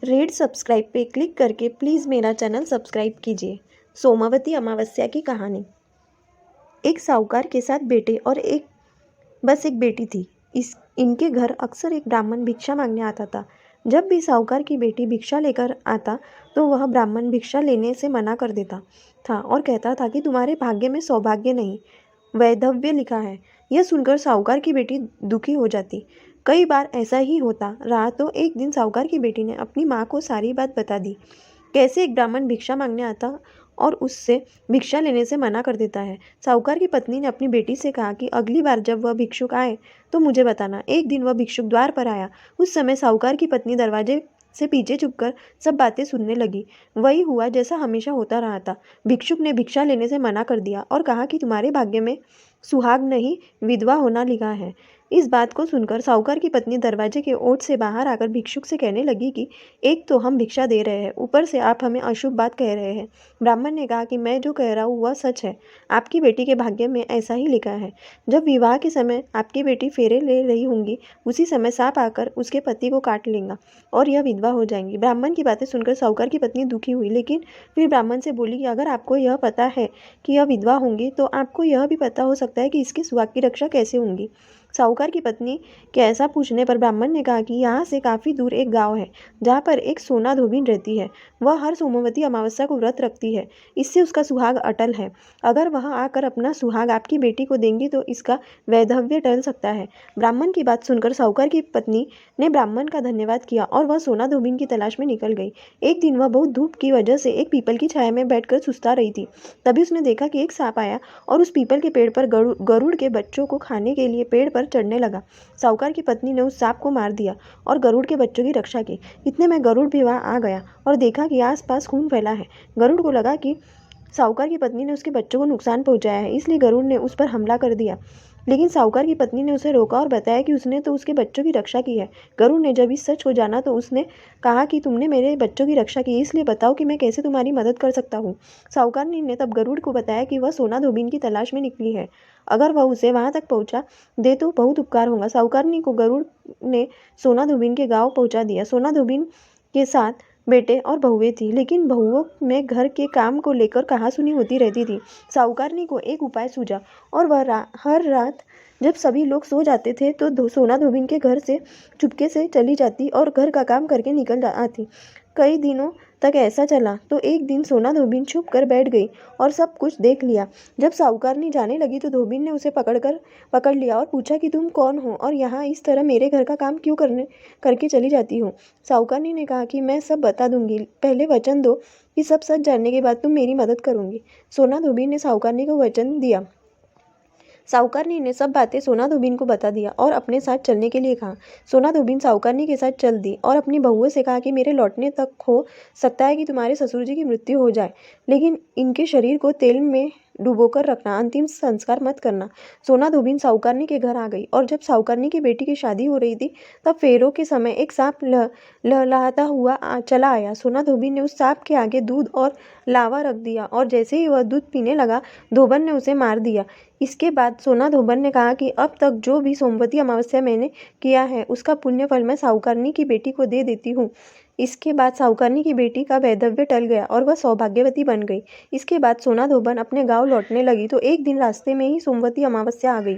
Red subscribe पे click करके please मेरा चैनल सब्सक्राइब कीजिए। सोमावती अमावस्या की कहानी। एक साहूकार के साथ बेटे और बस एक बेटी थी। इनके घर अक्सर एक ब्राह्मण भिक्षा मांगने आता था। जब भी साहूकार की बेटी भिक्षा लेकर आता तो वह ब्राह्मण भिक्षा लेने से मना कर देता था और कहता था कि तुम्हारे भाग्य में सौभाग्य नहीं, वैधव्य लिखा है। यह सुनकर साहूकार की बेटी दुखी हो जाती। कई बार ऐसा ही होता रहा तो एक दिन साहूकार की बेटी ने अपनी माँ को सारी बात बता दी। कैसे एक ब्राह्मण भिक्षा मांगने आता और उससे भिक्षा लेने से मना कर देता है। साहूकार की पत्नी ने अपनी बेटी से कहा कि अगली बार जब वह भिक्षुक आए तो मुझे बताना। एक दिन वह भिक्षुक द्वार पर आया। उस समय साहूकार की पत्नी दरवाजे से पीछे छुपकर सब बातें सुनने लगी। वही हुआ जैसा हमेशा होता रहा था। भिक्षुक ने भिक्षा लेने से मना कर दिया और कहा कि तुम्हारे भाग्य में सुहाग नहीं, विधवा होना लिखा है। इस बात को सुनकर साहूकार की पत्नी दरवाजे के ओट से बाहर आकर भिक्षुक से कहने लगी कि एक तो हम भिक्षा दे रहे हैं, ऊपर से आप हमें अशुभ बात कह रहे हैं। ब्राह्मण ने कहा कि मैं जो कह रहा हूँ वह सच है। आपकी बेटी के भाग्य में ऐसा ही लिखा है। जब विवाह के समय आपकी बेटी फेरे ले रही होंगी, उसी समय सांप आकर उसके पति को काट लेगा और यह विधवा हो जाएंगी। ब्राह्मण की बातें सुनकर साहूकार की पत्नी दुखी हुई, लेकिन फिर ब्राह्मण से बोली कि अगर आपको यह पता है कि यह विधवा होंगी तो आपको यह भी पता हो सकता है कि इसके सुहाग की रक्षा कैसे होंगी। साहूकार की पत्नी के ऐसा पूछने पर ब्राह्मण ने कहा कि यहाँ से काफ़ी दूर एक गांव है जहाँ पर एक सोना धोबिन रहती है। वह हर सोमवती अमावस्या को व्रत रखती है। इससे उसका सुहाग अटल है। अगर वह आकर अपना सुहाग आपकी बेटी को देंगी तो इसका वैधव्य टल सकता है। ब्राह्मण की बात सुनकर साहूकार की पत्नी ने ब्राह्मण का धन्यवाद किया और वह सोना धोबिन की तलाश में निकल गई। एक दिन वह बहुत धूप की वजह से एक पीपल की छाया में बैठकर सुस्ता रही थी। तभी उसने देखा कि एक सांप आया और उस पीपल के पेड़ पर गरुड़ के बच्चों को खाने के लिए पेड़ पर चढ़ने लगा। साहूकार की पत्नी ने उस सांप को मार दिया और गरुड़ के बच्चों की रक्षा की। इतने में गरुड़ भी वहां आ गया और देखा कि आसपास खून फैला है। गरुड़ को लगा कि साहूकार की पत्नी ने उसके बच्चों को नुकसान पहुंचाया है, इसलिए गरुड़ ने उस पर हमला कर दिया। लेकिन साहूकार की पत्नी ने उसे रोका और बताया कि उसने तो उसके बच्चों की रक्षा की है। गरुड़ ने जब इस सच को जाना तो उसने कहा कि तुमने मेरे बच्चों की रक्षा की, इसलिए बताओ कि मैं कैसे तुम्हारी मदद कर सकता हूँ। साहूकारनी ने तब गरुड़ को बताया कि वह सोना धोबिन की तलाश में निकली है। अगर वह उसे वहां तक पहुंचा दे तो बहुत उपकार होगा। साहूकारनी को गरुड़ ने सोना धोबिन के गाँव पहुंचा दिया। सोना धोबिन के साथ बेटे और बहुएं थी, लेकिन बहुओं में घर के काम को लेकर कहासुनी होती रहती थी। साहूकारनी को एक उपाय सूझा और वह हर रात जब सभी लोग सो जाते थे तो सोना धोबिन के घर से चुपके से चली जाती और घर का काम करके निकल आती। कई दिनों तक ऐसा चला तो एक दिन सोना धोबिन छुप कर बैठ गई और सब कुछ देख लिया। जब साहूकारनी जाने लगी तो धोबिन ने उसे पकड़ लिया और पूछा कि तुम कौन हो और यहाँ इस तरह मेरे घर का काम क्यों करके चली जाती हो। साहूकारनी ने कहा कि मैं सब बता दूंगी, पहले वचन दो कि सब सच जानने के बाद तुम मेरी मदद करोगी। सोना धोबिन ने साहूकारनी को वचन दिया। साहूकारनी ने सब बातें सोना धोबिन को बता दिया और अपने साथ चलने के लिए कहा। सोना धोबिन साहूकारनी के साथ चल दी और अपनी बहुओं से कहा कि मेरे लौटने तक हो सकता है कि तुम्हारे ससुर जी की मृत्यु हो जाए, लेकिन इनके शरीर को तेल में डुबोकर रखना, अंतिम संस्कार मत करना। सोना धोबिन साहूकारनी के घर आ गई और जब साहूकारनी की बेटी की शादी हो रही थी तब फेरों के समय एक सांप लहलहाता हुआ चला आया। सोना धोबिन ने उस सांप के आगे दूध और लावा रख दिया और जैसे ही वह दूध पीने लगा धोबन ने उसे मार दिया। इसके बाद सोना धोबन ने कहा कि अब तक जो भी सोमवती अमावस्या मैंने किया है उसका पुण्य फल मैं साहूकारनी की बेटी को दे देती हूँ। इसके बाद साहूकारनी की बेटी का वैधव्य टल गया और वह सौभाग्यवती बन गई। इसके बाद सोना धोबन अपने गांव लौटने लगी तो एक दिन रास्ते में ही सोमवती अमावस्या आ गई।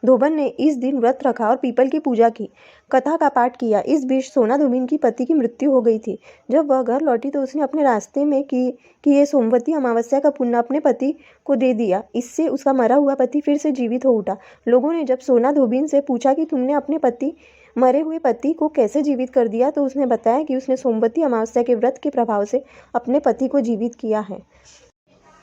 धोबन ने इस दिन व्रत रखा और पीपल की पूजा की, कथा का पाठ किया। इस बीच सोना धोबिन की पति की मृत्यु हो गई थी। जब वह घर लौटी तो उसने अपने रास्ते में किए सोमवती अमावस्या का पुण्य अपने पति को दे दिया। इससे उसका मरा हुआ पति फिर से जीवित हो उठा। लोगों ने जब सोना धोबिन से पूछा कि तुमने अपने मरे हुए पति को कैसे जीवित कर दिया तो उसने बताया कि उसने सोमवती अमावस्या के व्रत के प्रभाव से अपने पति को जीवित किया है।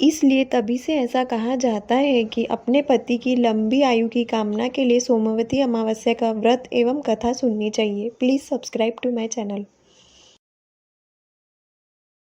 इसलिए तभी से ऐसा कहा जाता है कि अपने पति की लंबी आयु की कामना के लिए सोमवती अमावस्या का व्रत एवं कथा सुननी चाहिए। Please subscribe to my channel.